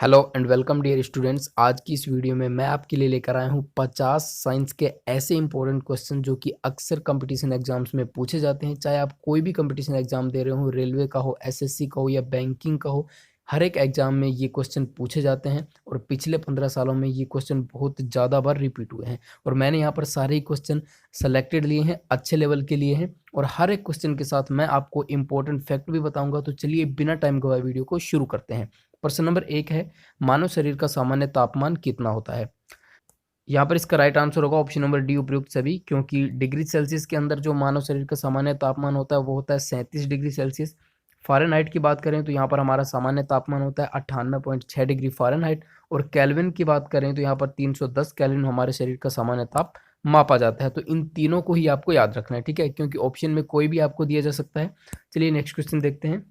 Hello and welcome dear students. आज की इस वीडियो में मैं आपके लिए लेकर आया हूँ 50 साइंस के ऐसे इंपॉर्टेंट क्वेश्चन जो कि अक्सर कंपटीशन एग्जाम्स में पूछे जाते हैं। चाहे आप कोई भी कंपटीशन एग्जाम दे रहे हो, रेलवे का हो, एसएससी का हो या बैंकिंग का हो, हर एक एग्जाम में ये क्वेश्चन पूछे जाते हैं और पिछले 15 सालों में ये क्वेश्चन बहुत ज़्यादा बार रिपीट हुए हैं। और मैंने यहाँ पर सारे ही क्वेश्चन सेलेक्टेड लिए हैं, अच्छे लेवल के लिए हैं और हर एक क्वेश्चन के साथ मैं आपको इंपॉर्टेंट फैक्ट भी बताऊंगा। तो चलिए बिना टाइम गवाए वीडियो को शुरू करते हैं। प्रश्न नंबर 1 है, मानव शरीर का सामान्य तापमान कितना होता है? यहाँ पर इसका राइट आंसर होगा ऑप्शन नंबर डी उपयुक्त सभी, क्योंकि डिग्री सेल्सियस के अंदर जो मानव शरीर का सामान्य तापमान होता है वो होता है 37 डिग्री सेल्सियस। फ़ारेनहाइट की बात करें तो यहाँ पर हमारा सामान्य तापमान होता है 98.6 डिग्री फ़ारेनहाइट। और केल्विन की बात करें तो यहाँ पर 310 केल्विन हमारे शरीर का सामान्य ताप मापा जाता है। तो इन तीनों को ही आपको याद रखना है, ठीक है, क्योंकि ऑप्शन में कोई भी आपको दिया जा सकता है। चलिए नेक्स्ट क्वेश्चन देखते हैं।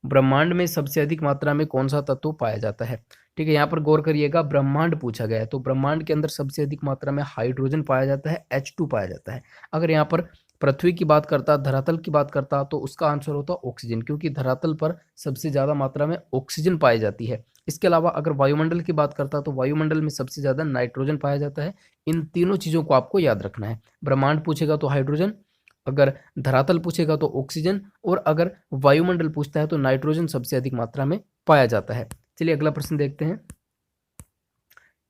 ब्रह्मांड में सबसे अधिक मात्रा में कौन सा तत्व पाया जाता है? ठीक है, यहाँ पर गौर करिएगा, ब्रह्मांड पूछा गया है तो ब्रह्मांड के अंदर सबसे अधिक मात्रा में हाइड्रोजन पाया जाता है, H2 पाया जाता है। अगर यहाँ पर पृथ्वी की बात करता, धरातल की बात करता तो उसका आंसर होता ऑक्सीजन, क्योंकि धरातल पर सबसे ज़्यादा मात्रा में ऑक्सीजन पाई जाती है। इसके अलावा अगर वायुमंडल की बात करता तो वायुमंडल में सबसे ज़्यादा नाइट्रोजन पाया जाता है। इन तीनों चीज़ों को आपको याद रखना है। ब्रह्मांड पूछेगा तो हाइड्रोजन, अगर धरातल पूछेगा तो ऑक्सीजन, और अगर वायुमंडल पूछता है तो नाइट्रोजन सबसे अधिक मात्रा में पाया जाता है। चलिए अगला प्रश्न देखते हैं।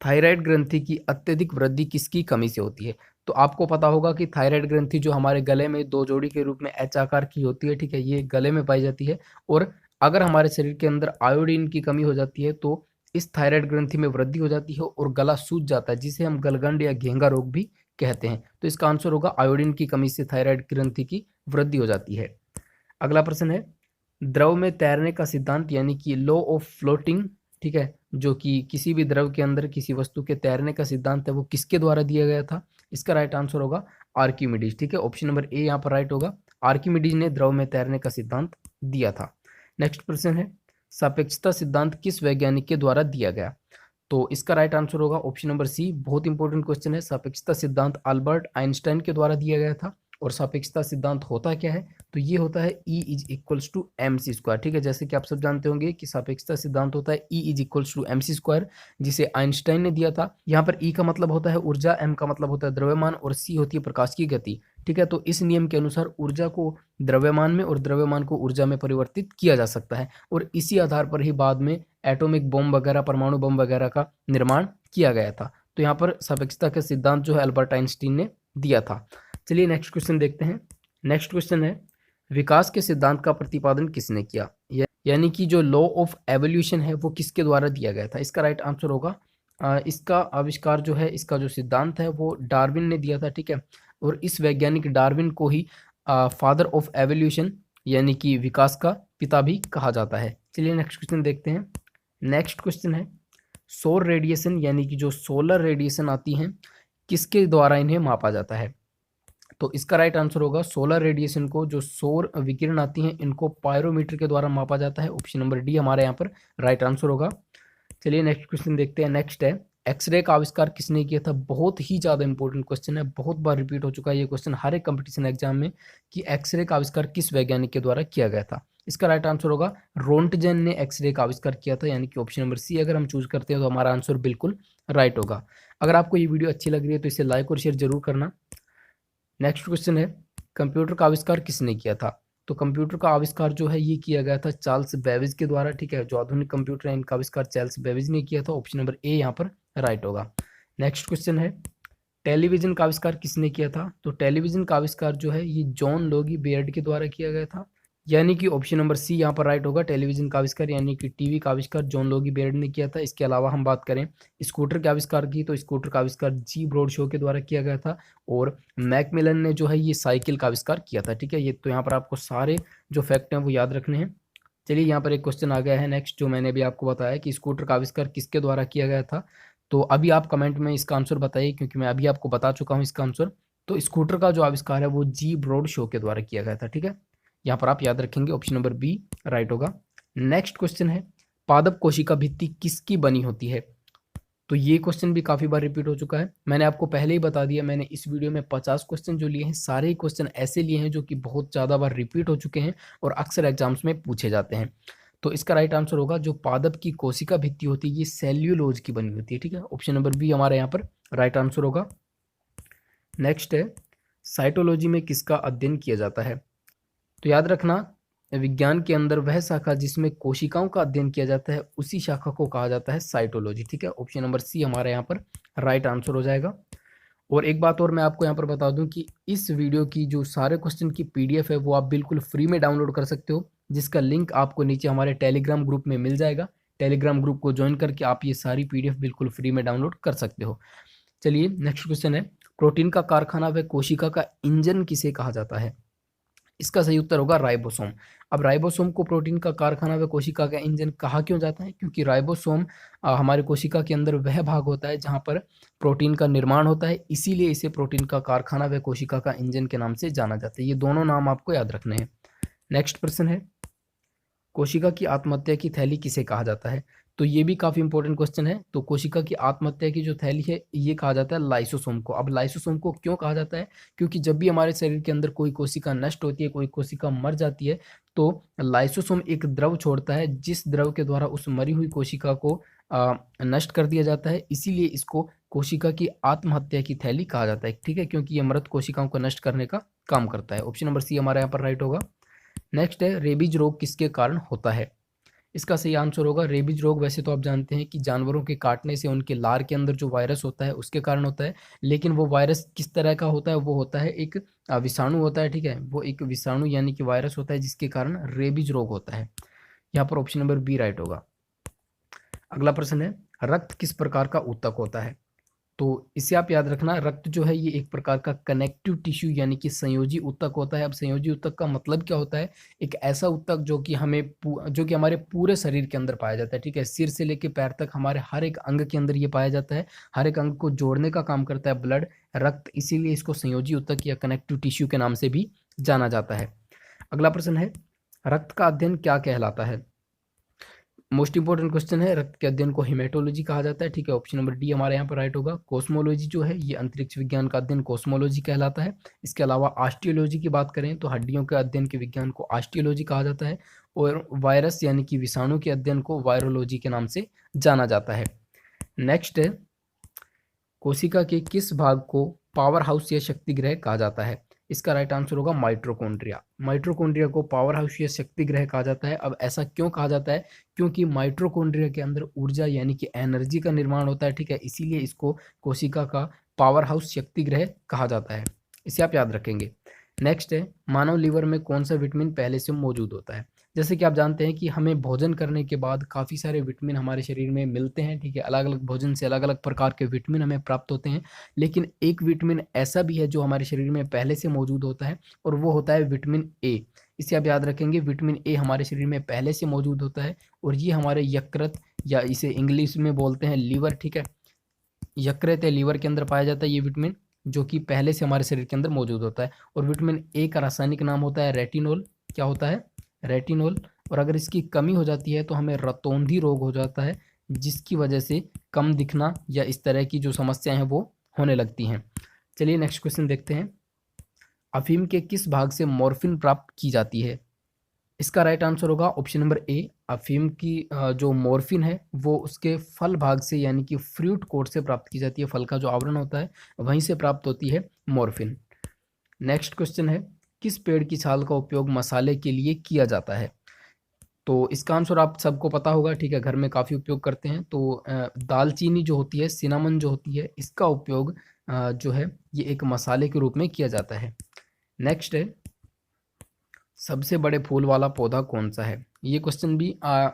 थायराइड ग्रंथि की अत्यधिक वृद्धि किसकी कमी से होती है? तो आपको पता होगा कि थायराइड ग्रंथि जो हमारे गले में दो जोड़ी के रूप में एच आकार की होती है, ठीक है, ये गले में पाई जाती है। और अगर हमारे शरीर के अंदर आयोडीन की कमी हो जाती है तो इस थायराइड ग्रंथि में वृद्धि हो जाती है और गला सूज जाता है, जिसे हम गलगंड या घेंगा रोग भी कहते हैं। तो इसका आंसर होगा आयोडीन की कमी से थायराइड ग्रंथि की वृद्धि हो जाती है। अगला प्रश्न है, द्रव में तैरने का सिद्धांत यानी कि लॉ ऑफ फ्लोटिंग, ठीक है, जो कि किसी भी द्रव के अंदर किसी वस्तु के तैरने का सिद्धांत है, वो किसके द्वारा दिया गया था? इसका राइट आंसर होगा आर्किमिडीज, ठीक है, ऑप्शन नंबर ए यहाँ पर राइट होगा। आर्किमिडीज ने द्रव में तैरने का सिद्धांत दिया था। नेक्स्ट प्रश्न है, सापेक्षता सिद्धांत किस वैज्ञानिक के द्वारा दिया गया? तो इसका राइट आंसर होगा ऑप्शन नंबर सी। बहुत इंपॉर्टेंट क्वेश्चन है। सापेक्षता सिद्धांत अल्बर्ट आइंस्टाइन के द्वारा दिया गया था। और सापेक्षता सिद्धांत होता क्या है? तो ये होता है E is equals to M C square, ठीक है, जैसे कि आप सब जानते होंगे कि सापेक्षता सिद्धांत होता है E is equals to M C square, जिसे आइंस्टाइन ने दिया था। यहाँ पर E का मतलब होता है ऊर्जा, M का मतलब होता है द्रव्यमान और C होती है प्रकाश की गति, ठीक है। तो इस नियम के अनुसार ऊर्जा को द्रव्यमान में और द्रव्यमान को ऊर्जा में परिवर्तित किया जा सकता है और इसी आधार पर ही बाद में एटॉमिक बम वगैरह, परमाणु बम वगैरह का निर्माण किया गया था। तो यहाँ पर सापेक्षता का सिद्धांत जो है अल्बर्ट आइंस्टीन ने दिया था। चलिए नेक्स्ट क्वेश्चन देखते हैं। नेक्स्ट क्वेश्चन है, विकास के सिद्धांत का प्रतिपादन किसने किया? यानी कि जो लॉ ऑफ एवोल्यूशन है वो किसके द्वारा दिया गया था? इसका राइट आंसर होगा इसका आविष्कार जो है, इसका जो सिद्धांत है वो डार्विन ने दिया था, ठीक है। और इस वैज्ञानिक डार्विन को ही फादर ऑफ एवोल्यूशन यानी कि विकास का पिता भी कहा जाता है। चलिए नेक्स्ट क्वेश्चन देखते हैं। नेक्स्ट क्वेश्चन है, सौर रेडिएशन यानी कि जो सोलर रेडिएशन आती हैं किसके द्वारा इन्हें मापा जाता है? तो इसका राइट आंसर होगा सोलर रेडिएशन को, जो सौर विकिरण आती हैं इनको पायरोमीटर के द्वारा मापा जाता है। ऑप्शन नंबर डी हमारे यहाँ पर राइट आंसर होगा। चलिए नेक्स्ट क्वेश्चन देखते हैं। नेक्स्ट है, एक्सरे का आविष्कार किसने किया था? बहुत ही ज़्यादा इंपॉर्टेंट क्वेश्चन है, बहुत बार रिपीट हो चुका है ये क्वेश्चन हर एक कंपटीशन एग्जाम में कि एक्सरे का आविष्कार किस वैज्ञानिक के द्वारा किया गया था। इसका राइट आंसर होगा रोंटगेन ने एक्सरे का आविष्कार किया था, यानी कि ऑप्शन नंबर सी अगर हम चूज करते हैं तो हमारा आंसर बिल्कुल राइट होगा। अगर आपको ये वीडियो अच्छी लग रही है तो इसे लाइक और शेयर जरूर करना। नेक्स्ट क्वेश्चन है, कंप्यूटर का आविष्कार किसने किया था? तो कंप्यूटर का आविष्कार जो है ये किया गया था चार्ल्स बेबेज के द्वारा, ठीक है। जो आधुनिक कंप्यूटर है इनका आविष्कार चार्ल्स बेबेज ने किया था। ऑप्शन नंबर ए यहाँ पर राइट होगा। नेक्स्ट क्वेश्चन है, टेलीविजन का आविष्कार किसने किया था? तो टेलीविजन का आविष्कार जो है ये जॉन लोगी बेयर्ड के द्वारा किया गया था, यानी कि ऑप्शन नंबर सी यहाँ पर राइट होगा। टेलीविजन का आविष्कार यानी कि टीवी का आविष्कार जॉन लोगी बेयर्ड ने किया था। इसके अलावा हम बात करें स्कूटर के आविष्कार की, तो स्कूटर का आविष्कार जी ब्रॉड शो के द्वारा किया गया था। और मैकमिलन ने जो है ये साइकिल का आविष्कार किया था, ठीक है। ये तो यहाँ पर आपको सारे जो फैक्ट हैं वो याद रखने हैं। चलिए यहाँ पर एक क्वेश्चन आ गया है नेक्स्ट, जो मैंने भी आपको बताया कि स्कूटर का आविष्कार किसके द्वारा किया गया था। तो अभी आप कमेंट में इसका आंसर बताइए, क्योंकि मैं अभी आपको बता चुका हूँ इसका आंसर। तो स्कूटर का जो आविष्कार है वो जी ब्रॉड शो के द्वारा किया गया था, ठीक है। यहाँ पर आप याद रखेंगे ऑप्शन नंबर बी राइट होगा। नेक्स्ट क्वेश्चन है, पादप कोशिका भित्ति किसकी बनी होती है? तो ये क्वेश्चन भी काफ़ी बार रिपीट हो चुका है, मैंने आपको पहले ही बता दिया। मैंने इस वीडियो में 50 क्वेश्चन जो लिए हैं सारे ही क्वेश्चन ऐसे लिए हैं जो कि बहुत ज़्यादा बार रिपीट हो चुके हैं और अक्सर एग्जाम्स में पूछे जाते हैं। तो इसका राइट आंसर होगा जो पादप की कोशिका भित्ति होती है ये सेल्यूलोज की बनी होती है, ठीक है। ऑप्शन नंबर बी हमारे यहाँ पर राइट आंसर होगा। नेक्स्ट है साइटोलॉजी में किसका अध्ययन किया जाता है? तो याद रखना विज्ञान के अंदर वह शाखा जिसमें कोशिकाओं का अध्ययन किया जाता है उसी शाखा को कहा जाता है साइटोलॉजी, ठीक है। ऑप्शन नंबर सी हमारे यहाँ पर राइट आंसर हो जाएगा। और एक बात और मैं आपको यहाँ पर बता दूं कि इस वीडियो की जो सारे क्वेश्चन की पीडीएफ है वो आप बिल्कुल फ्री में डाउनलोड कर सकते हो, जिसका लिंक आपको नीचे हमारे टेलीग्राम ग्रुप में मिल जाएगा। टेलीग्राम ग्रुप को ज्वाइन करके आप ये सारी पीडीएफ बिल्कुल फ्री में डाउनलोड कर सकते हो। चलिए नेक्स्ट क्वेश्चन है, प्रोटीन का कारखाना व कोशिका का इंजन किसे कहा जाता है? इसका सही उत्तर होगा राइबोसोम। अब राइबोसोम को प्रोटीन का कारखाना व कोशिका का इंजन कहा क्यों जाता है? क्योंकि राइबोसोम हमारे कोशिका के अंदर वह भाग होता है जहाँ पर प्रोटीन का निर्माण होता है, इसीलिए इसे प्रोटीन का कारखाना व कोशिका का इंजन के नाम से जाना जाता है। ये दोनों नाम आपको याद रखने हैं। नेक्स्ट प्रश्न है, कोशिका की आत्महत्या की थैली किसे कहा जाता है? तो ये भी काफ़ी इंपॉर्टेंट क्वेश्चन है। तो कोशिका की आत्महत्या की जो थैली है ये कहा जाता है लाइसोसोम को। अब लाइसोसोम को क्यों कहा जाता है? क्योंकि जब भी हमारे शरीर के अंदर कोई कोशिका नष्ट होती है, कोई कोशिका मर जाती है, तो लाइसोसोम एक द्रव छोड़ता है जिस द्रव के द्वारा उस मरी हुई कोशिका को नष्ट कर दिया जाता है। इसीलिए इसको कोशिका की आत्महत्या की थैली कहा जाता है, ठीक है, क्योंकि ये मृत कोशिकाओं को नष्ट करने का काम करता है। ऑप्शन नंबर सी हमारे यहाँ पर राइट होगा। नेक्स्ट है, रेबीज रोग किसके कारण होता है? इसका सही आंसर होगा रेबीज रोग। वैसे तो आप जानते हैं कि जानवरों के काटने से उनके लार के अंदर जो वायरस होता है उसके कारण होता है, लेकिन वो वायरस किस तरह का होता है? वो होता है एक विषाणु होता है, ठीक है। वो एक विषाणु यानी कि वायरस होता है जिसके कारण रेबीज रोग होता है। यहाँ पर ऑप्शन नंबर बी राइट होगा। अगला प्रश्न है, रक्त किस प्रकार का ऊतक होता है? तो इसे आप याद रखना, रक्त जो है ये एक प्रकार का कनेक्टिव टिश्यू यानी कि संयोजी ऊतक होता है। अब संयोजी ऊतक का मतलब क्या होता है? एक ऐसा ऊतक जो कि जो कि हमारे पूरे शरीर के अंदर पाया जाता है, ठीक है। सिर से लेकर पैर तक हमारे हर एक अंग के अंदर ये पाया जाता है। हर एक अंग को जोड़ने का काम करता है ब्लड, रक्त, इसीलिए इसको संयोजी ऊतक या कनेक्टिव टिश्यू के नाम से भी जाना जाता है। अगला प्रश्न है, रक्त का अध्ययन क्या कहलाता है? मोस्ट इंपॉर्टेंट क्वेश्चन है, रक्त के अध्ययन को हिमेटोलॉजी कहा जाता है, ठीक है। ऑप्शन नंबर डी हमारे यहाँ पर राइट होगा। कोस्मोलॉजी जो है ये अंतरिक्ष विज्ञान का अध्ययन कोस्मोलॉजी कहलाता है। इसके अलावा ऑस्टियोलॉजी की बात करें तो हड्डियों के अध्ययन के विज्ञान को ऑस्टियोलॉजी कहा जाता है, और वायरस यानी कि विषाणु के अध्ययन को वायरोलॉजी के नाम से जाना जाता है। नेक्स्ट है, कोशिका के किस भाग को पावर हाउस या शक्ति गृह कहा जाता है? इसका राइट आंसर होगा माइटोकॉन्ड्रिया। माइटोकॉन्ड्रिया को पावर हाउस या शक्ति गृह कहा जाता है। अब ऐसा क्यों कहा जाता है? क्योंकि माइटोकॉन्ड्रिया के अंदर ऊर्जा यानी कि एनर्जी का निर्माण होता है, ठीक है, इसीलिए इसको कोशिका का पावर हाउस शक्ति गृह कहा जाता है। इसे आप याद रखेंगे। नेक्स्ट है, मानव लीवर में कौन सा विटामिन पहले से मौजूद होता है? जैसे कि आप जानते हैं कि हमें भोजन करने के बाद काफ़ी सारे विटामिन हमारे शरीर में मिलते हैं, ठीक है। अलग अलग भोजन से अलग अलग प्रकार के विटामिन हमें प्राप्त होते हैं, लेकिन एक विटामिन ऐसा भी है जो हमारे शरीर में पहले से मौजूद होता है, और वो होता है विटामिन ए। इसे आप याद रखेंगे, विटामिन ए हमारे शरीर में पहले से मौजूद होता है, और ये हमारे यकृत या इसे इंग्लिश में बोलते हैं लीवर, ठीक है। यकृत या लीवर के अंदर पाया जाता है ये विटामिन, जो कि पहले से हमारे शरीर के अंदर मौजूद होता है। और विटामिन ए का रासायनिक नाम होता है रेटिनोल। क्या होता है? रेटिनोल। और अगर इसकी कमी हो जाती है तो हमें रतौंधी रोग हो जाता है, जिसकी वजह से कम दिखना या इस तरह की जो समस्याएं हैं वो होने लगती हैं। चलिए नेक्स्ट क्वेश्चन देखते हैं, अफीम के किस भाग से मॉर्फिन प्राप्त की जाती है? इसका राइट आंसर होगा ऑप्शन नंबर ए। अफीम की जो मॉर्फिन है वो उसके फल भाग से यानी कि फ्रूट कोट से प्राप्त की जाती है। फल का जो आवरण होता है वहीं से प्राप्त होती है मॉर्फिन। नेक्स्ट क्वेश्चन है, किस पेड़ की छाल का उपयोग मसाले के लिए किया जाता है? तो इसका आंसर आप सबको पता होगा, ठीक है, घर में काफ़ी उपयोग करते हैं। तो दालचीनी जो होती है, सिनामन जो होती है, इसका उपयोग जो है ये एक मसाले के रूप में किया जाता है। नेक्स्ट है, सबसे बड़े फूल वाला पौधा कौन सा है? ये क्वेश्चन भी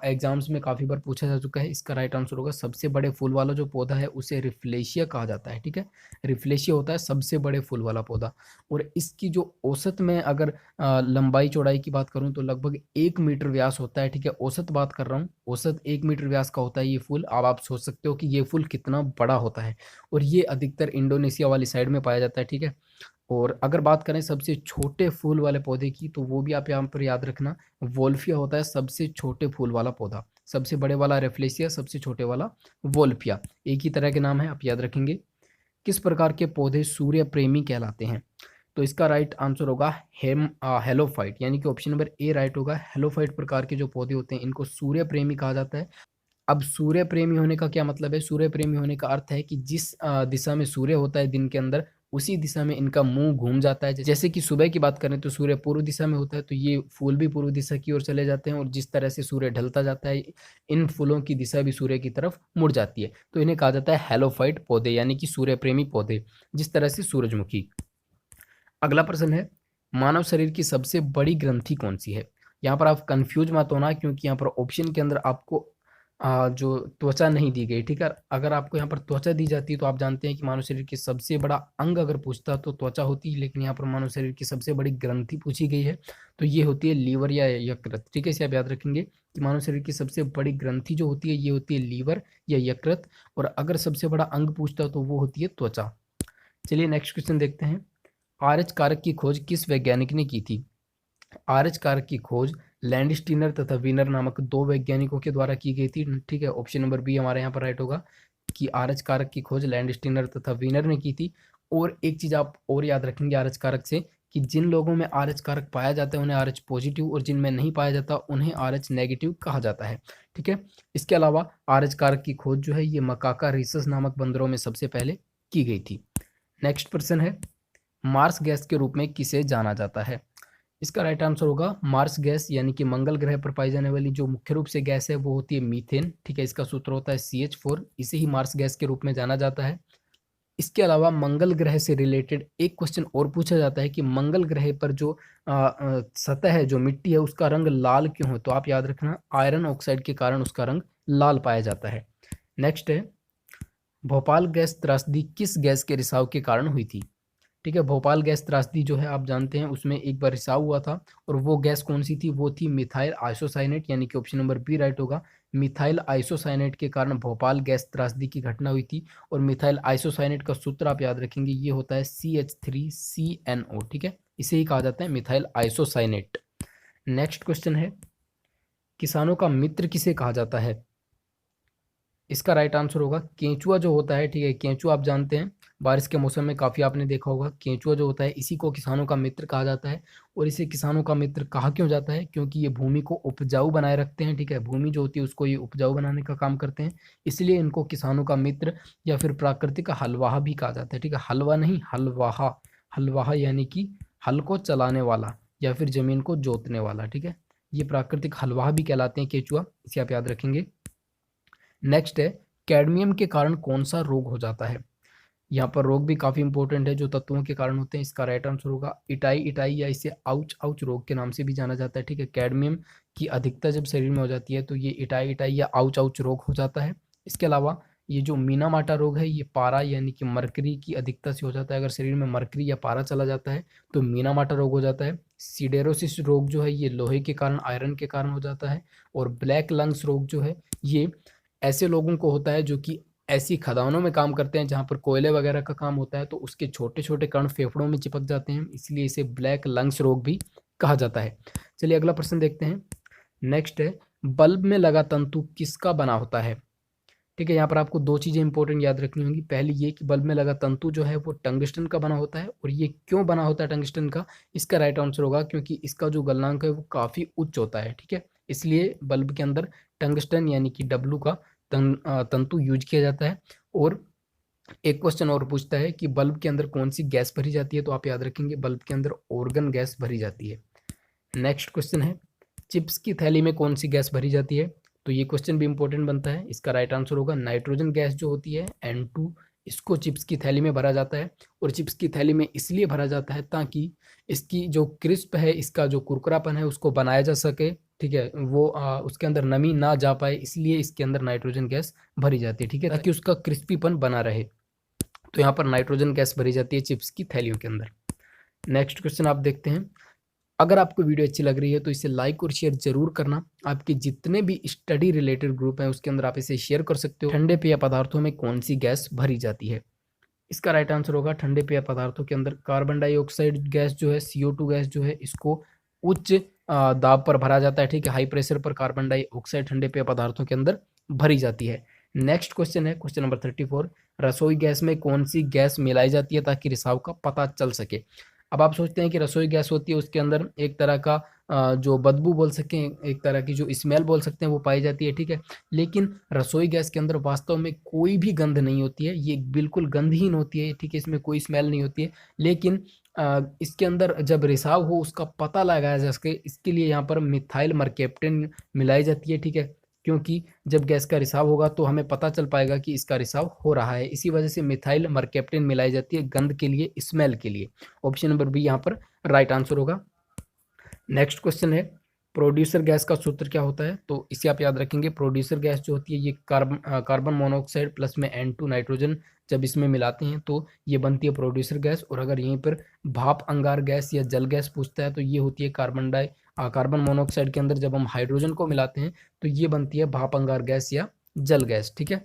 एग्जाम्स में काफ़ी बार पूछा जा चुका है। इसका राइट आंसर होगा सबसे बड़े फूल वाला जो पौधा है उसे रिफ्लेशिया कहा जाता है, ठीक है। रिफ्लेशिया होता है सबसे बड़े फूल वाला पौधा, और इसकी जो औसत में अगर लंबाई चौड़ाई की बात करूं तो लगभग 1 मीटर व्यास होता है, ठीक है। औसत बात कर रहा हूँ, औसत 1 मीटर व्यास का होता है ये फूल। अब आप सोच सकते हो कि ये फूल कितना बड़ा होता है, और ये अधिकतर इंडोनेशिया वाली साइड में पाया जाता है, ठीक है। और अगर बात करें सबसे छोटे फूल वाले पौधे की, तो वो भी आप यहाँ पर याद रखना, वोल्फिया होता है सबसे छोटे फूल वाला पौधा। सबसे बड़े वाला रेफ्लेशिया, सबसे छोटे वाला वोल्फिया, एक ही तरह के नाम है, आप याद रखेंगे। किस प्रकार के पौधे सूर्य प्रेमी कहलाते हैं? तो इसका राइट आंसर होगा हेलोफाइट, यानी कि ऑप्शन नंबर ए राइट होगा। हेलोफाइट प्रकार के जो पौधे होते हैं इनको सूर्य प्रेमी कहा जाता है। अब सूर्य प्रेमी होने का क्या मतलब है? सूर्य प्रेमी होने का अर्थ है कि जिस दिशा में सूर्य होता है दिन के अंदर, उसी दिशा में इनका मुंह घूम जाता है। जैसे कि सुबह की बात करें तो सूर्य पूर्व दिशा में होता है, तो ये फूल भी पूर्व दिशा की ओर चले जाते हैं, और जिस तरह से सूर्य ढलता जाता है इन फूलों की दिशा भी सूर्य की तरफ मुड़ जाती है। तो इन्हें कहा जाता है हेलोफाइट पौधे, यानी कि सूर्य प्रेमी पौधे, जिस तरह से सूरजमुखी। अगला प्रश्न है, मानव शरीर की सबसे बड़ी ग्रंथि कौन सी है? यहाँ पर आप कंफ्यूज मत होना, क्योंकि यहाँ पर ऑप्शन के अंदर आपको जो त्वचा नहीं दी गई, ठीक है। अगर आपको यहाँ पर त्वचा दी जाती तो आप जानते हैं कि मानव शरीर की सबसे बड़ा अंग अगर पूछता तो त्वचा होती, लेकिन यहाँ पर मानव शरीर की सबसे बड़ी ग्रंथि पूछी गई है, तो ये होती है लीवर या यकृत, ठीक है। इसे आप याद रखेंगे कि मानव शरीर की सबसे बड़ी ग्रंथि जो होती है ये होती है लीवर या यकृत, और अगर सबसे बड़ा अंग पूछता तो वो होती है त्वचा। चलिए नेक्स्ट क्वेश्चन देखते हैं। आरएच कारक की खोज किस वैज्ञानिक ने की थी? आरएच कारक की खोज लैंडस्टीनर तथा वीनर नामक दो वैज्ञानिकों के द्वारा की गई थी, ठीक है। ऑप्शन नंबर बी हमारे यहाँ पर राइट होगा कि आरएच कारक की खोज लैंडस्टीनर तथा वीनर ने की थी। और एक चीज आप और याद रखेंगे आरएच कारक से, कि जिन लोगों में आरएच कारक पाया जाता है उन्हें आरएच पॉजिटिव, और जिनमें नहीं पाया जाता उन्हें आरएच नेगेटिव कहा जाता है, ठीक है। इसके अलावा आरएच कारक की खोज जो है ये मकाका रीसस नामक बंदरों में सबसे पहले की गई थी। नेक्स्ट प्रश्न है, मार्स गैस के रूप में किसे जाना जाता है? इसका राइट आंसर होगा मार्स गैस, यानी कि मंगल ग्रह पर पाई जाने वाली जो मुख्य रूप से गैस है वो होती है मीथेन, ठीक है। इसका सूत्र होता है CH4, इसे ही मार्स गैस के रूप में जाना जाता है। इसके अलावा मंगल ग्रह से रिलेटेड एक क्वेश्चन और पूछा जाता है कि मंगल ग्रह पर जो सतह है, जो मिट्टी है, उसका रंग लाल क्यों है? तो आप याद रखना आयरन ऑक्साइड के कारण उसका रंग लाल पाया जाता है। नेक्स्ट है, भोपाल गैस त्रासदी किस गैस के रिसाव के कारण हुई थी? ठीक है, भोपाल गैस त्रासदी जो है आप जानते हैं उसमें एक बार रिसाव हुआ था, और वो गैस कौन सी थी? वो थी मिथाइल आइसोसाइनेट, यानी कि ऑप्शन नंबर बी राइट होगा। मिथाइल आइसोसाइनेट के कारण भोपाल गैस त्रासदी की घटना हुई थी, और मिथाइल आइसोसाइनेट का सूत्र आप याद रखेंगे ये होता है CH3CNO, ठीक है। इसे ही कहा जाता है मिथाइल आइसोसाइनेट। नेक्स्ट क्वेश्चन है, किसानों का मित्र किसे कहा जाता है? इसका राइट आंसर होगा केंचुआ जो होता है, ठीक है। केंचुआ आप जानते हैं बारिश के मौसम में काफ़ी आपने देखा होगा, केंचुआ जो होता है इसी को किसानों का मित्र कहा जाता है। और इसे किसानों का मित्र कहा क्यों जाता है? क्योंकि ये भूमि को उपजाऊ बनाए रखते हैं, ठीक है। भूमि जो होती है उसको ये उपजाऊ बनाने का काम करते हैं, इसलिए इनको किसानों का मित्र या फिर प्राकृतिक हलवाहा भी कहा जाता है, ठीक है। हलवा नहीं, हलवाहा। हलवाहा यानी कि हल को चलाने वाला या फिर जमीन को जोतने वाला, ठीक है। ये प्राकृतिक हलवाहा भी कहलाते हैं केंचुआ, इसे आप याद रखेंगे। नेक्स्ट है, कैडमियम के कारण कौन सा रोग हो जाता है? यहाँ पर रोग भी काफ़ी इंपॉर्टेंट है जो तत्वों के कारण होते हैं। इसका राइट आंसर होगा इटाई इटाई, या इसे आउच आउच रोग के नाम से भी जाना जाता है, ठीक है। कैडमियम की अधिकता जब शरीर में हो जाती है तो ये इटाई इटाई या आउच आउच रोग हो जाता है। इसके अलावा ये जो मीनामाटा रोग है ये पारा यानी कि मरकरी की अधिकता से हो जाता है। अगर शरीर में मरकरी या पारा चला जाता है तो मीनामाटा रोग हो जाता है। सिडेरोसिस रोग जो है ये लोहे के कारण, आयरन के कारण हो जाता है। और ब्लैक लंग्स रोग जो है ये ऐसे लोगों को होता है जो कि ऐसी खदानों में काम करते हैं जहाँ पर कोयले वगैरह का काम होता है, तो उसके छोटे छोटे कण फेफड़ों में चिपक जाते हैं, इसलिए इसे ब्लैक लंग्स रोग भी कहा जाता है। चलिए अगला प्रश्न देखते हैं। नेक्स्ट है, बल्ब में लगा तंतु किसका बना होता है? ठीक है, यहाँ पर आपको दो चीज़ें इंपॉर्टेंट याद रखनी होंगी। पहली ये कि बल्ब में लगा तंतु जो है वो टंगस्टन का बना होता है, और ये क्यों बना होता है टंगस्टन का? इसका राइट आंसर होगा क्योंकि इसका जो गलनांक है वो काफ़ी उच्च होता है, ठीक है। इसलिए बल्ब के अंदर टंगस्टन यानी कि डब्लू का तंतु यूज किया जाता है। और एक क्वेश्चन और पूछता है कि बल्ब के अंदर कौन सी गैस भरी जाती है, तो आप याद रखेंगे बल्ब के अंदर ऑर्गन गैस भरी जाती है। नेक्स्ट क्वेश्चन है, चिप्स की थैली में कौन सी गैस भरी जाती है? तो ये क्वेश्चन भी इंपॉर्टेंट बनता है। इसका राइट आंसर होगा नाइट्रोजन गैस जो होती है N2, इसको चिप्स की थैली में भरा जाता है। और चिप्स की थैली में इसलिए भरा जाता है ताकि इसकी जो क्रिस्प है, इसका जो कुरकुरापन है उसको बनाया जा सके, ठीक है। वो उसके अंदर नमी ना जा पाए, इसलिए इसके अंदर नाइट्रोजन गैस भरी जाती है, ठीक है, ताकि उसका क्रिस्पीपन बना रहे। तो यहाँ पर नाइट्रोजन गैस भरी जाती है चिप्स की थैलियों के अंदर। नेक्स्ट क्वेश्चन आप देखते हैं। अगर आपको वीडियो अच्छी लग रही है तो इसे लाइक और शेयर जरूर करना। आपके जितने भी स्टडी रिलेटेड ग्रुप हैं उसके अंदर आप इसे शेयर कर सकते हो। ठंडे पेय पदार्थों में कौन सी गैस भरी जाती है? इसका राइट आंसर होगा ठंडे पेय पदार्थों के अंदर कार्बन डाइऑक्साइड गैस जो है, CO2 गैस जो है, इसको उच्च दाब पर भरा जाता है, ठीक है। हाई प्रेशर पर कार्बन डाइऑक्साइड ठंडे पेय पदार्थों के अंदर भरी जाती है। नेक्स्ट क्वेश्चन है क्वेश्चन नंबर 34, रसोई गैस में कौन सी गैस मिलाई जाती है ताकि रिसाव का पता चल सके? अब आप सोचते हैं कि रसोई गैस होती है, उसके अंदर एक तरह का जो बदबू बोल सकें, एक तरह की जो स्मेल बोल सकते हैं वो पाई जाती है, ठीक है। लेकिन रसोई गैस के अंदर वास्तव में कोई भी गंध नहीं होती है, ये बिल्कुल गंधहीन होती है, ठीक है, इसमें कोई स्मेल नहीं होती है। लेकिन इसके अंदर जब रिसाव हो उसका पता लगाया जा सके, इसके लिए यहाँ पर मिथाइल मरकेप्टेन मिलाई जाती है, ठीक है। क्योंकि जब गैस का रिसाव होगा तो हमें पता चल पाएगा कि इसका रिसाव हो रहा है, इसी वजह से मिथाइल मरकेप्टेन मिलाई जाती है गंध के लिए, स्मेल के लिए। ऑप्शन नंबर बी यहाँ पर राइट आंसर होगा। नेक्स्ट क्वेश्चन है, प्रोड्यूसर गैस का सूत्र क्या होता है? तो इसे आप याद रखेंगे, प्रोड्यूसर गैस जो होती है ये कार्बन मोनोऑक्साइड प्लस में N2 नाइट्रोजन जब इसमें मिलाते हैं तो ये बनती है प्रोड्यूसर गैस। और अगर यहीं पर भाप अंगार गैस या जल गैस पूछता है तो ये होती है कार्बन मोनोऑक्साइड के अंदर जब हम हाइड्रोजन को मिलाते हैं तो ये बनती है भाप अंगार गैस या जल गैस, ठीक है।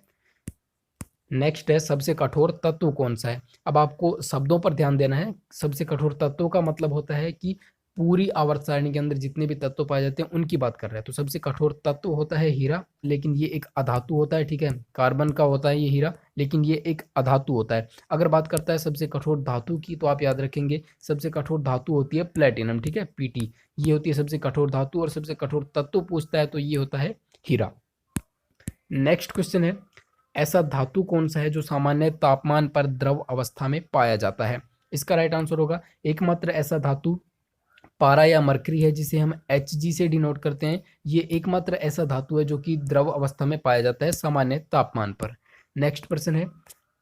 नेक्स्ट है, सबसे कठोर तत्व कौन सा है? अब आपको शब्दों पर ध्यान देना है। सबसे कठोर तत्वों का मतलब होता है कि पूरी आवर्त सारणी के अंदर जितने भी तत्व पाए जाते हैं उनकी बात कर रहे हैं। तो सबसे कठोर तत्व होता है हीरा, लेकिन ये एक अधातु होता है, ठीक है। कार्बन का होता है ये हीरा, लेकिन ये एक अधातु होता है। अगर बात करता है सबसे कठोर धातु की तो आप याद रखेंगे सबसे कठोर धातु होती है प्लेटिनम, ठीक है, Pt। ये होती है सबसे कठोर धातु। और सबसे कठोर तत्व पूछता है तो ये होता है हीरा। नेक्स्ट क्वेश्चन है, ऐसा धातु कौन सा है जो सामान्य तापमान पर द्रव अवस्था में पाया जाता है? इसका राइट आंसर होगा, एकमात्र ऐसा धातु पारा या मरकरी है जिसे हम Hg से डिनोट करते हैं। ये एकमात्र ऐसा धातु है जो कि द्रव अवस्था में पाया जाता है सामान्य तापमान पर। नेक्स्ट प्रश्न है,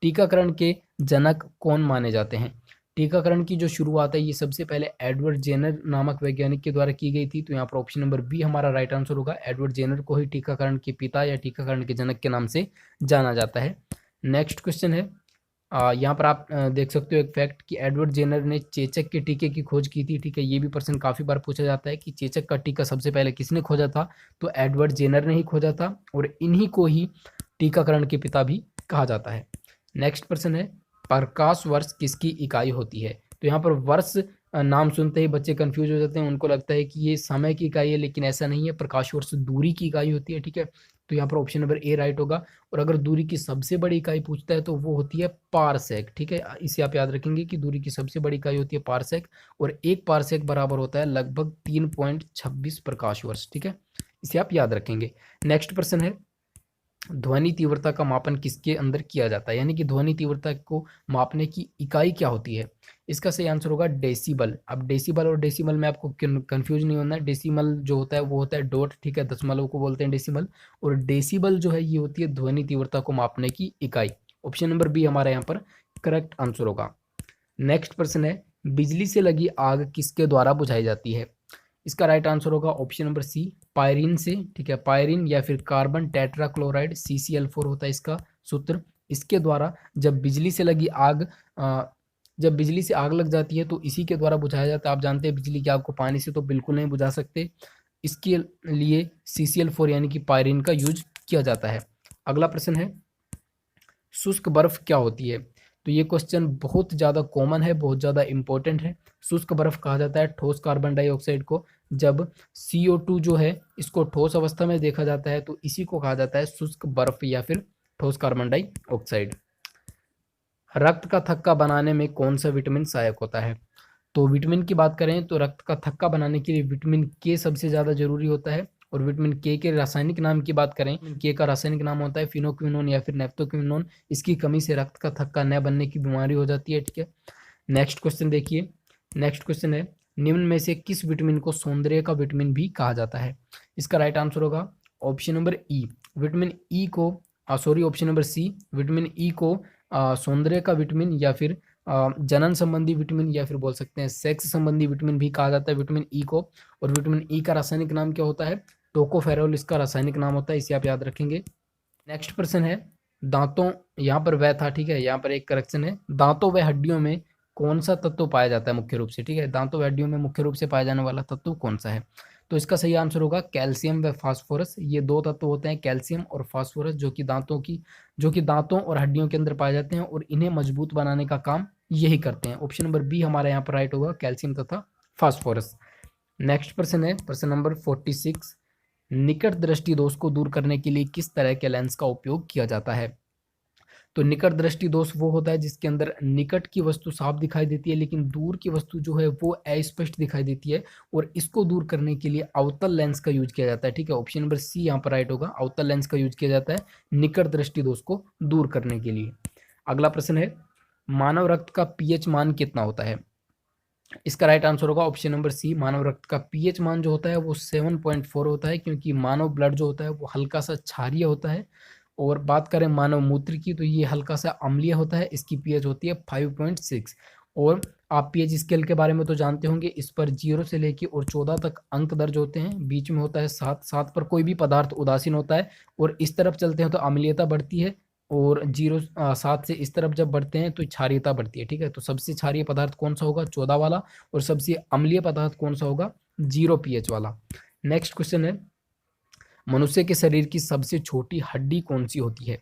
टीकाकरण के जनक कौन माने जाते हैं? टीकाकरण की जो शुरुआत है ये सबसे पहले एडवर्ड जेनर नामक वैज्ञानिक के द्वारा की गई थी। तो यहाँ पर ऑप्शन नंबर बी हमारा राइट आंसर होगा। एडवर्ड जेनर को ही टीकाकरण के पिता या टीकाकरण के जनक के नाम से जाना जाता है। नेक्स्ट क्वेश्चन है, यहाँ पर आप देख सकते हो एक फैक्ट कि एडवर्ड जेनर ने चेचक के टीके की खोज की थी, ठीक है। ये भी प्रश्न काफ़ी बार पूछा जाता है कि चेचक का टीका सबसे पहले किसने खोजा था? तो एडवर्ड जेनर ने ही खोजा था, और इन्हीं को ही टीकाकरण के पिता भी कहा जाता है। नेक्स्ट प्रश्न है, प्रकाश वर्ष किसकी इकाई होती है? तो यहाँ पर वर्ष नाम सुनते ही बच्चे कंफ्यूज हो जाते हैं, उनको लगता है कि ये समय की इकाई है, लेकिन ऐसा नहीं है। प्रकाश वर्ष दूरी की इकाई होती है, ठीक है। तो यहाँ पर ऑप्शन नंबर ए राइट होगा। और अगर दूरी की सबसे बड़ी इकाई पूछता है तो वो होती है पारसेक, ठीक है। इसे आप याद रखेंगे कि दूरी की सबसे बड़ी इकाई होती है पारसेक, और एक पारसेक बराबर होता है लगभग 3.26 प्रकाश वर्ष, ठीक है। इसे आप याद रखेंगे। नेक्स्ट प्रश्न है, ध्वनि तीव्रता का मापन किसके अंदर किया जाता है? यानी कि ध्वनि तीव्रता को मापने की इकाई क्या होती है? इसका सही आंसर होगा डेसिबल। अब डेसिबल और डेसिमल में आपको कंफ्यूज नहीं होना है। डेसिमल जो होता है वो होता है डॉट, ठीक है, दशमलव को बोलते हैं डेसिमल। और डेसिबल जो है ये होती है ध्वनि तीव्रता को मापने की इकाई। ऑप्शन नंबर बी हमारा यहाँ पर करेक्ट आंसर होगा। नेक्स्ट प्रश्न है, बिजली से लगी आग किसके द्वारा बुझाई जाती है? इसका राइट आंसर होगा ऑप्शन नंबर सी, पायरिन से, ठीक है। पायरिन या फिर कार्बन टेट्राक्लोराइड, CCl4 होता है इसका सूत्र। इसके द्वारा जब बिजली से लगी आग जब बिजली से आग लग जाती है तो इसी के द्वारा बुझाया जाता है। आप जानते हैं बिजली की आग को पानी से तो बिल्कुल नहीं बुझा सकते, इसके लिए CCl4 यानी कि पायरिन का यूज किया जाता है। अगला प्रश्न है, शुष्क बर्फ क्या होती है? तो ये क्वेश्चन बहुत ज़्यादा कॉमन है, बहुत ज़्यादा इंपॉर्टेंट है। शुष्क बर्फ कहा जाता है ठोस कार्बन डाइऑक्साइड को। जब CO2 जो है इसको ठोस अवस्था में देखा जाता है तो इसी को कहा जाता है शुष्क बर्फ या फिर ठोस कार्बन डाइऑक्साइड। रक्त का थक्का बनाने में कौन सा विटामिन सहायक होता है? तो विटामिन की बात करें तो रक्त का थक्का बनाने के लिए विटामिन के सबसे ज़्यादा जरूरी होता है। और विटामिन के रासायनिक नाम की बात करें, के का रासायनिक नाम होता है फिनोक्विनोन या फिर नेप्थोक्विनोन। इसकी कमी से रक्त का थक्का न बनने की बीमारी हो जाती है, ठीक है। नेक्स्ट क्वेश्चन देखिए। नेक्स्ट क्वेश्चन है, निम्न में से किस विटामिन को सौंदर्य का विटामिन भी कहा जाता है? इसका राइट आंसर होगा option number E, vitamin E को sorry option number C, vitamin E को सौंदर्य का विटामिन या फिर जनन संबंधी विटामिन या फिर बोल सकते हैं सेक्स संबंधी विटामिन भी कहा जाता है विटामिन ई को। और विटामिन ई का रासायनिक नाम क्या होता है? टोकोफेरोल इसका रासायनिक नाम होता है, इसे आप याद रखेंगे। नेक्स्ट प्रश्न है, दांतों, यहाँ पर वह था, ठीक है, यहाँ पर एक करेक्शन है। दांतों व हड्डियों में कौन सा तत्व पाया जाता है मुख्य रूप से? ठीक है, दांतों व हड्डियों में मुख्य रूप से पाया जाने वाला तत्व कौन सा है? तो इसका सही आंसर होगा कैल्शियम व फास्फोरस। ये दो तत्व होते हैं कैल्शियम और फास्फोरस, जो कि दांतों और हड्डियों के अंदर पाए जाते हैं और इन्हें मजबूत बनाने का काम यही करते हैं। ऑप्शन नंबर बी हमारा यहाँ पर राइट होगा, कैल्शियम तथा फास्फोरस। नेक्स्ट प्रश्न है प्रश्न नंबर 46, निकट दृष्टि दोष को दूर करने के लिए किस तरह के लेंस का उपयोग किया जाता है? तो निकट दृष्टि दोष वो होता है जिसके अंदर निकट की वस्तु साफ दिखाई देती है लेकिन दूर की वस्तु जो है वो अस्पष्ट दिखाई देती है, और इसको दूर करने के लिए अवतल लेंस का यूज किया जाता है। ठीक है, ऑप्शन नंबर सी यहाँ पर राइट होगा, अवतल लेंस का यूज किया जाता है निकट दृष्टि दोष को दूर करने के लिए। अगला प्रश्न है, मानव रक्त का पीएच मान कितना होता है? इसका राइट आंसर होगा ऑप्शन नंबर सी, मानव रक्त का पीएच मान जो होता है वो 7.4 होता है, क्योंकि मानव ब्लड जो होता है वो हल्का सा क्षारीय होता है। और बात करें मानव मूत्र की तो ये हल्का सा अम्लीय होता है, इसकी पीएच होती है 5.6। और आप पीएच स्केल के बारे में तो जानते होंगे, इस पर 0 से लेके और 14 तक अंक दर्ज होते हैं, बीच में होता है 7, 7 पर कोई भी पदार्थ उदासीन होता है, और इस तरफ चलते हैं तो अम्लीयता बढ़ती है, और 7 से इस तरफ जब बढ़ते हैं तो क्षारीयता बढ़ती है। ठीक है, तो सबसे क्षारीय पदार्थ कौन सा होगा? 14 वाला। और सबसे अम्लीय पदार्थ कौन सा होगा? 0 पीएच वाला। नेक्स्ट क्वेश्चन है, मनुष्य के शरीर की सबसे छोटी हड्डी कौन सी होती है?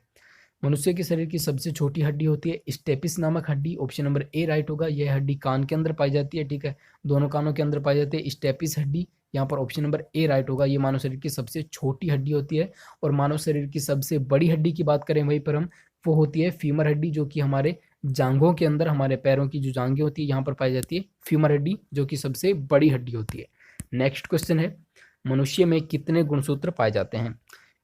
मनुष्य के शरीर की सबसे छोटी हड्डी होती है स्टेपिस नामक हड्डी, ऑप्शन नंबर ए राइट होगा। यह हड्डी कान के अंदर पाई जाती है। ठीक है, दोनों कानों के अंदर पाई जाती है स्टेपिस हड्डी, यहाँ पर ऑप्शन नंबर ए राइट होगा। ये मानव शरीर की सबसे छोटी हड्डी होती है। और मानव शरीर की सबसे बड़ी हड्डी की बात करें वहीं पर हम, वो होती है फीमर हड्डी, जो कि हमारे जांघों के अंदर, हमारे पैरों की जो जांघें होती है यहाँ पर पाई जाती है फीमर हड्डी, जो कि सबसे बड़ी हड्डी होती है। नेक्स्ट क्वेश्चन है, मनुष्य में कितने गुणसूत्र पाए जाते हैं?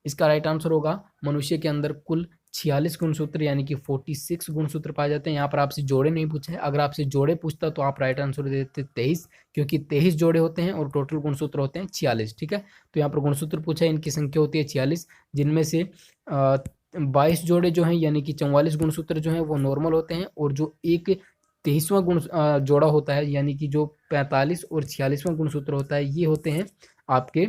इसका राइट आंसर होगा, मनुष्य के अंदर कुल 46 गुणसूत्र यानी कि 46 गुणसूत्र पाए जाते हैं। यहाँ पर आपसे जोड़े नहीं पूछे हैं, अगर आपसे जोड़े पूछता तो आप राइट आंसर देते 23, क्योंकि 23 जोड़े होते हैं और टोटल गुणसूत्र होते हैं 46। ठीक है, तो यहाँ पर गुणसूत्र पूछा है, इनकी संख्या होती है 46, जिनमें से 22 जोड़े जो हैं यानी कि 44 गुणसूत्र जो हैं वो नॉर्मल होते हैं, और जो एक 23वां जोड़ा होता है यानी कि जो 45 और 46वां गुणसूत्र होता है, ये होते हैं आपके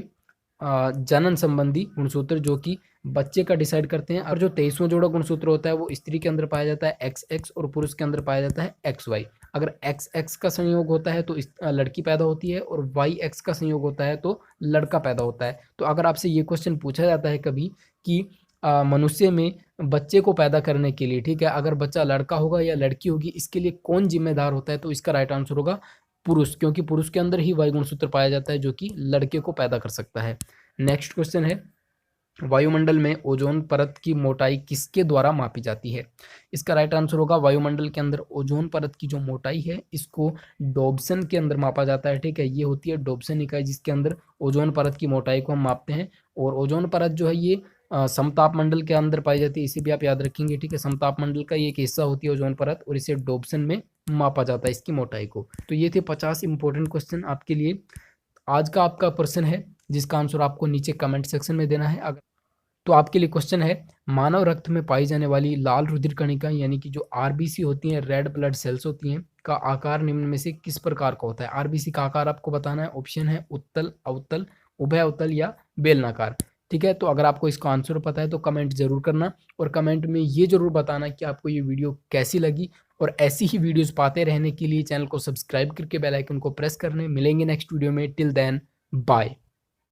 जनन संबंधी गुणसूत्र, जो कि बच्चे का डिसाइड करते हैं। और जो 23वां जोड़ा गुणसूत्र होता है वो स्त्री के अंदर पाया जाता है XX, और पुरुष के अंदर पाया जाता है XY। अगर XX का संयोग होता है तो लड़की पैदा होती है, और YX का संयोग होता है तो लड़का पैदा होता है। तो अगर आपसे ये क्वेश्चन पूछा जाता है कभी कि मनुष्य में बच्चे को पैदा करने के लिए, ठीक है, अगर बच्चा लड़का होगा या लड़की होगी, इसके लिए कौन जिम्मेदार होता है, तो इसका राइट आंसर होगा पुरुष, क्योंकि पुरुष के अंदर ही वायु गुणसूत्र पाया जाता है जो कि लड़के को पैदा कर सकता है। नेक्स्ट क्वेश्चन है, वायुमंडल में ओजोन परत की मोटाई किसके द्वारा मापी जाती है? इसका राइट आंसर होगा, वायुमंडल के अंदर ओजोन परत की जो मोटाई है इसको डॉब्सन के अंदर मापा जाता है। ठीक है, ये होती है डॉब्सन इकाई जिसके अंदर ओजोन परत की मोटाई को हम मापते हैं। और ओजोन परत जो है ये समताप मंडल के अंदर पाई जाती है, इसे भी आप याद रखेंगे। ठीक है, समताप मंडल का ये एक हिस्सा होती है ओजोन परत, और इसे डॉब्सन में मापा जाता है इसकी मोटाई को। तो ये थे 50 इंपॉर्टेंट क्वेश्चन आपके लिए। आज का आपका प्रश्न है जिसका आंसर आपको नीचे कमेंट सेक्शन में देना है। अगर तो आपके लिए क्वेश्चन है, मानव रक्त में पाई जाने वाली लाल रुधिर कणिका यानी कि जो आरबीसी होती हैं, रेड ब्लड सेल्स होती हैं, का आकार निम्न में से किस प्रकार का होता है? आरबीसी का आकार आपको बताना है। ऑप्शन है उत्तल, अवतल, उभय अवतल या बेलनाकार। ठीक है, तो अगर आपको इसका आंसर पता है तो कमेंट जरूर करना, और कमेंट में ये जरूर बताना कि आपको ये वीडियो कैसी लगी। और ऐसी ही वीडियोस पाते रहने के लिए चैनल को सब्सक्राइब करके बेल आइकन को प्रेस करने। मिलेंगे नेक्स्ट वीडियो में, टिल देन बाय।